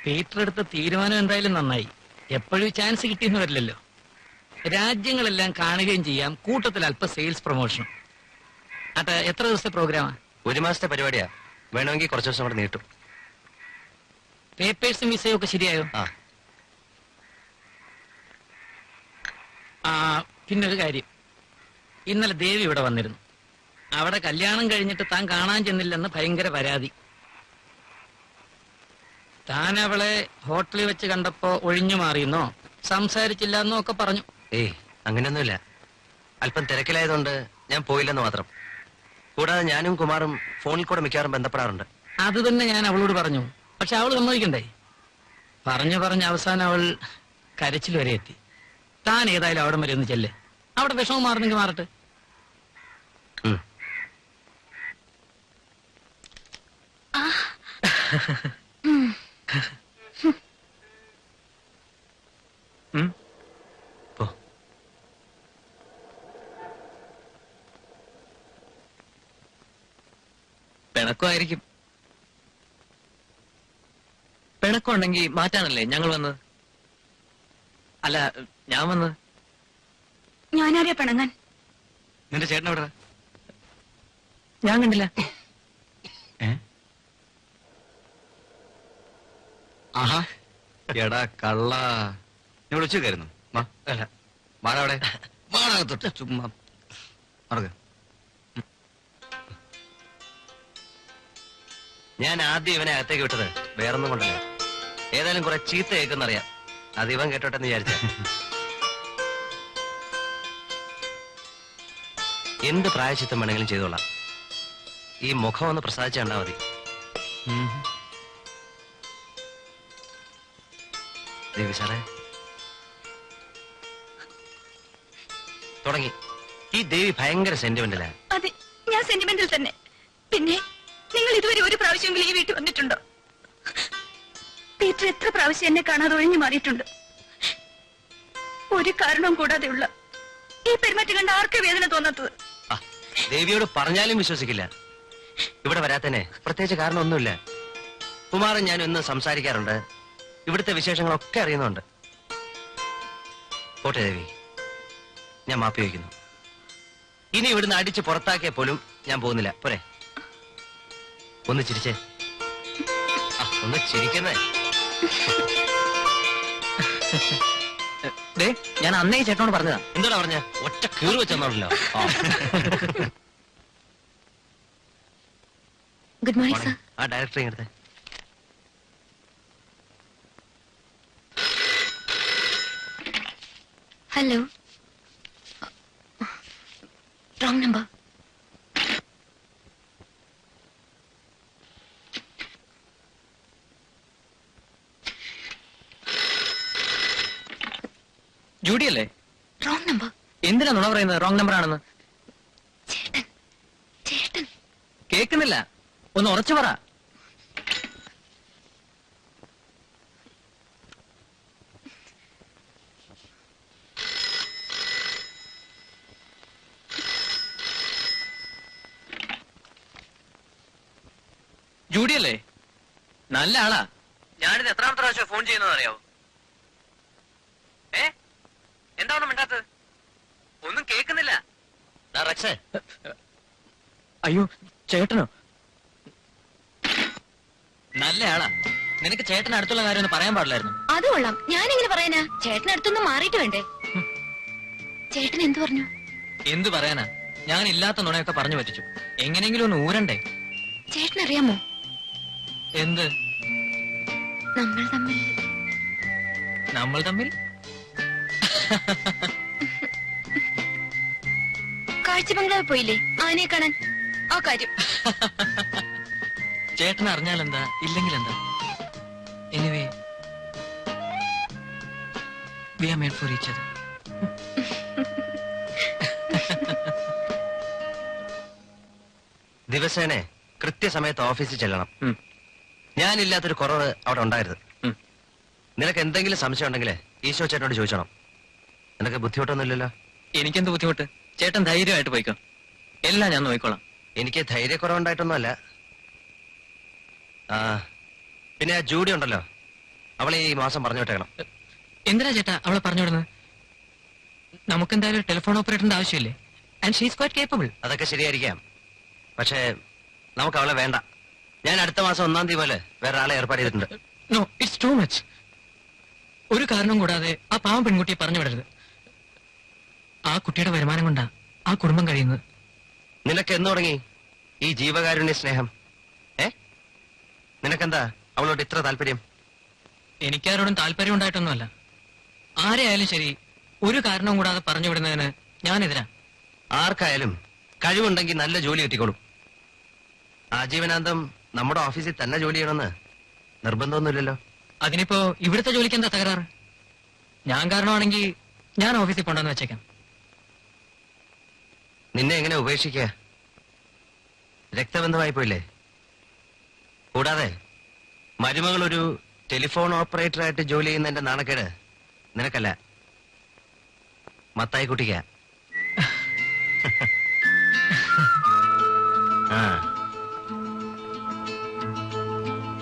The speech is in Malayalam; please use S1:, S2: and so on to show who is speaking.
S1: പീറ്റർ എടുത്ത തീരുമാനം എന്തായാലും നന്നായി. എപ്പോഴും ചാൻസ് കിട്ടിയെന്ന് വരില്ലല്ലോ. രാജ്യങ്ങളെല്ലാം കാണുകയും ചെയ്യാം, കൂട്ടത്തിൽ അല്പ സെയിൽസ് പ്രൊമോഷൻ. അട്ടെ, എത്ര ദിവസത്തെ പ്രോഗ്രാമാ?
S2: 1 മാസത്തെ പരിപാടിയാ. വേണമെങ്കിൽ കുറച്ച് ദിവസം കൂടെ നീട്ടും.
S1: പേപ്പേഴ്സും വിസയും ഒക്കെ ശരിയായോ? പിന്നൊരു കാര്യം, ഇന്നലെ ദേവി ഇവിടെ വന്നിരുന്നു. അവിടെ കല്യാണം കഴിഞ്ഞിട്ട് താൻ കാണാൻ ചെന്നില്ലെന്ന് ഭയങ്കര പരാതി. താൻ അവളെ ഹോട്ടലിൽ വെച്ച് കണ്ടപ്പോ ഒഴിഞ്ഞു മാറിയെന്നോ സംസാരിച്ചില്ല എന്നോ ഒക്കെ പറഞ്ഞു.
S2: ഏയ്, അങ്ങനെയൊന്നുമില്ല. അല്പം തിരക്കിലായതുകൊണ്ട് ഞാൻ പോയില്ലെന്ന് മാത്രം. കൂടാതെ ഞാനും കുമാറും ഫോണിൽ കൂടെ മിക്കവാറും ബന്ധപ്പെടാറുണ്ട്.
S1: അത് തന്നെ ഞാൻ അവളോട് പറഞ്ഞു. പക്ഷെ അവൾ സമ്മതിക്കണ്ടേ? പറഞ്ഞ് അവസാനം അവൾ കരച്ചിൽ വരെ എത്തി. താൻ ഏതായാലും അവിടെ വരെ ഒന്ന് ചെല്ലേ. അവിടെ വിഷമം മാറുന്നെങ്കിൽ മാറട്ടെ.
S3: പിണക്കമായിരിക്കും. പിണക്കമുണ്ടെങ്കിൽ മാറ്റാനല്ലേ ഞങ്ങൾ വന്നത്? അല്ല, ഞാൻ വന്നത്.
S4: ഞാനറിയാ പിണങ്ങാൻ.
S3: നിന്റെ ചേട്ടൻ എവിടെ? ഞാൻ കണ്ടില്ല.
S2: ആഹാ, എടാ കള്ള, നീ വിളിച്ചേക്കായിരുന്നു. അല്ല, വാടവിടെ വാടകത്തൊട്ട് ചുമ്മാ മറക്ക. ഞാൻ ആദ്യം ഇവനെ അകത്തേക്ക് വിട്ടത് വേറൊന്നും കൊണ്ടല്ല. ഏതായാലും കുറെ ചീത്ത കേൾക്കുന്നറിയാം. അത് ഇവൻ കേട്ടോട്ടെ എന്ന് വിചാരിച്ച. എന്ത് പ്രായശ്ചിത്തം വേണമെങ്കിലും ചെയ്തോളാം. ഈ മുഖം ഒന്ന് പ്രസാദിച്ചു കണ്ടാ മതി. ദേവി സാറേ തുടങ്ങി. ഈ ദേവി ഭയങ്കര സെന്റിമെന്റലാ.
S4: അതെ, ഞാൻ സെന്റിമെന്റൽ തന്നെ. പിന്നെ നിങ്ങൾ ഇതുവരെ ഒരു പ്രാവശ്യമെങ്കിലും ഈ വീട്ടിൽ വന്നിട്ടുണ്ടോ? പീറ്റർ എത്ര പ്രാവശ്യം എന്നെ കാണാതെ ഒഴിഞ്ഞു മാറിയിട്ടുണ്ട്. ഒരു കാരണവും കൂടാതെയുള്ള ഈ പെരുമാറ്റം കണ്ട് ആർക്കും വേദന തോന്നാത്തത്?
S2: ദേവിയോട് പറഞ്ഞാലും വിശ്വസിക്കില്ല. ഇവിടെ വരാത്തന്നെ പ്രത്യേകിച്ച് കാരണമൊന്നുമില്ല. കുമാരൻ ഞാൻ ഇന്ന് സംസാരിക്കാറുണ്ട്. ഇവിടുത്തെ വിശേഷങ്ങളൊക്കെ അറിയുന്നുണ്ട്. പോട്ടെ ദേവി, ഞാൻ മാപ്പി വയ്ക്കുന്നു. ഇനി ഇവിടുന്ന് അടിച്ച് പുറത്താക്കിയ പോലും ഞാൻ പോകുന്നില്ല. പോരെ, ഒന്ന് ചിരിച്ചേ. ഒന്ന് ചിരിക്കുന്നേ.
S3: ഞാൻ അന്നേ ചേട്ടനോട് പറഞ്ഞതാ.
S2: എന്താ പറഞ്ഞ? ഒറ്റ കീറി വെച്ചെന്നോണ്ടല്ലോ.
S4: Good morning sir.
S2: ആ ഡയറക്ടറെ എടുത്തേ.
S4: Hello, wrong number.
S3: ജൂഡി അല്ലേ?
S4: Wrong number.
S3: എന്തിനാ നുണ പറയുന്നത് റോങ് നമ്പർ ആണെന്ന്?
S4: ചേട്ടൻ ചേട്ടൻ
S3: കേൾക്കുന്നില്ല, ഒന്ന് ഉറച്ചു പറ. ജൂഡി അല്ലേ? നല്ല ആളാ. ഞാനിത് എത്രാമത്തെ പ്രാവശ്യം ഫോൺ ചെയ്യുന്നത് അറിയാവോ? എന്താണ് മിണ്ടാത്തത്? ഒന്നും കേൾക്കുന്നില്ല. അയ്യോ, ചേട്ടനോ? നല്ല ആളാ. നിനക്ക് ചേട്ടൻ അടുത്തുള്ള കാര്യം ഒന്ന് പറയാൻ പാടില്ലായിരുന്നു?
S4: അത് കൊള്ളാം. ഞാനെങ്ങനെ പറയാനാ? ചേട്ടനടുത്തൊന്നും മാറിയിട്ട് വേണ്ടേ? ചേട്ടൻ എന്തു പറഞ്ഞു?
S3: എന്തു പറയാനാ? ഞാൻ ഇല്ലാത്ത നുണയൊക്കെ പറഞ്ഞു പറ്റിച്ചു. എങ്ങനെയെങ്കിലും ഒന്ന് ഊരണ്ടേ?
S4: ചേട്ടനറിയാമോ
S3: എന്ത്? നമ്മൾ തമ്മിൽ
S4: കാഴ്ച ബംഗ്ലാവിൽ പോയില്ലേ ആനയെ കാണാൻ? ആ കാര്യം
S3: ചേട്ടൻ അറിഞ്ഞാലെന്താ, ഇല്ലെങ്കിലെന്താ? Anyway, we are made for each other.
S2: ദിവസേന കൃത്യസമയത്ത് ഓഫീസിൽ ചെല്ലണം. ഞാനില്ലാത്തൊരു കുറവ് അവിടെ ഉണ്ടായിരുന്നു. നിനക്ക് എന്തെങ്കിലും സംശയം ഉണ്ടെങ്കിൽ ഈശോ ചേട്ടനോട് ചോദിച്ചോണം. നിനക്ക് ബുദ്ധിമുട്ടൊന്നുമില്ലല്ലോ?
S3: എനിക്കെന്ത് ബുദ്ധിമുട്ട്? ചേട്ടൻ ധൈര്യമായിട്ട് പോയിക്കോ, എല്ലാം ഞാൻ നോക്കിക്കോളാം.
S2: എനിക്ക് ധൈര്യക്കുറവുണ്ടായിട്ടൊന്നുമല്ല. പിന്നെ ജൂഡി ഉണ്ടല്ലോ, അവളെ ഈ മാസം പറഞ്ഞു വിട്ടേക്കണം.
S1: എന്തിനാ ചേട്ടാ അവളെ പറഞ്ഞു വിടുന്നത്? നമുക്കെന്തായാലും ടെലിഫോൺ ഓപ്പറേറ്ററിന്റെ ആവശ്യമില്ലേ? And she's quite capable.
S2: അതൊക്കെ ശരിയായിരിക്കാം, പക്ഷേ നമുക്ക് അവളെ വേണ്ട. ഞാൻ അടുത്ത മാസം 1-ാം തീയതി പോലെ വേറെ ആളെ ഏർപ്പാട് ചെയ്തിട്ടുണ്ട്.
S1: No, it's too much. ഒരു കാരണം കൂടാതെ ആ പാവം പെൺകുട്ടിയെ പറഞ്ഞു വിടരുത്. ആ കുട്ടിയുടെ വരുമാനം കൊണ്ടാ ആ കുടുംബം കഴിയുന്നത്.
S2: നിനക്ക് എന്ന് തുടങ്ങി ഈ ജീവകാരുണ്യ സ്നേഹം? നിനക്കെന്താ അവളോട് ഇത്ര താല്പര്യം?
S1: എനിക്കാരോടും താല്പര്യം ഉണ്ടായിട്ടൊന്നുമല്ല. ആരെയായാലും ശരി, ഒരു കാരണവും കൂടാതെ പറഞ്ഞു വിടുന്നതിന് ഞാനെതിരാ.
S2: ആർക്കായാലും കഴിവുണ്ടെങ്കിൽ നല്ല ജോലി കിട്ടിക്കോളും. ആജീവനാന്തം നമ്മുടെ ഓഫീസിൽ തന്നെ ജോലി ചെയ്യണമെന്ന് നിർബന്ധമൊന്നുമില്ലല്ലോ.
S1: അതിനിപ്പോ ഇവിടുത്തെ ജോലിക്ക് എന്താ തകരാറ്? ഞാൻ കാരണമാണെങ്കിൽ ഞാൻ ഓഫീസിൽ പോണ്ടെന്ന് വെച്ചേക്കാം.
S2: നിന്നെ എങ്ങനെ ഉപേക്ഷിക്കുക? രക്തബന്ധമായി പോയില്ലേ? കൂടാതെ മരുമകൾ ഒരു ടെലിഫോൺ ഓപ്പറേറ്ററായിട്ട് ജോലി ചെയ്യുന്നതിന്റെ നാണക്കേട് നിനക്കല്ല, മത്തായി കുട്ടിക്ക. ആ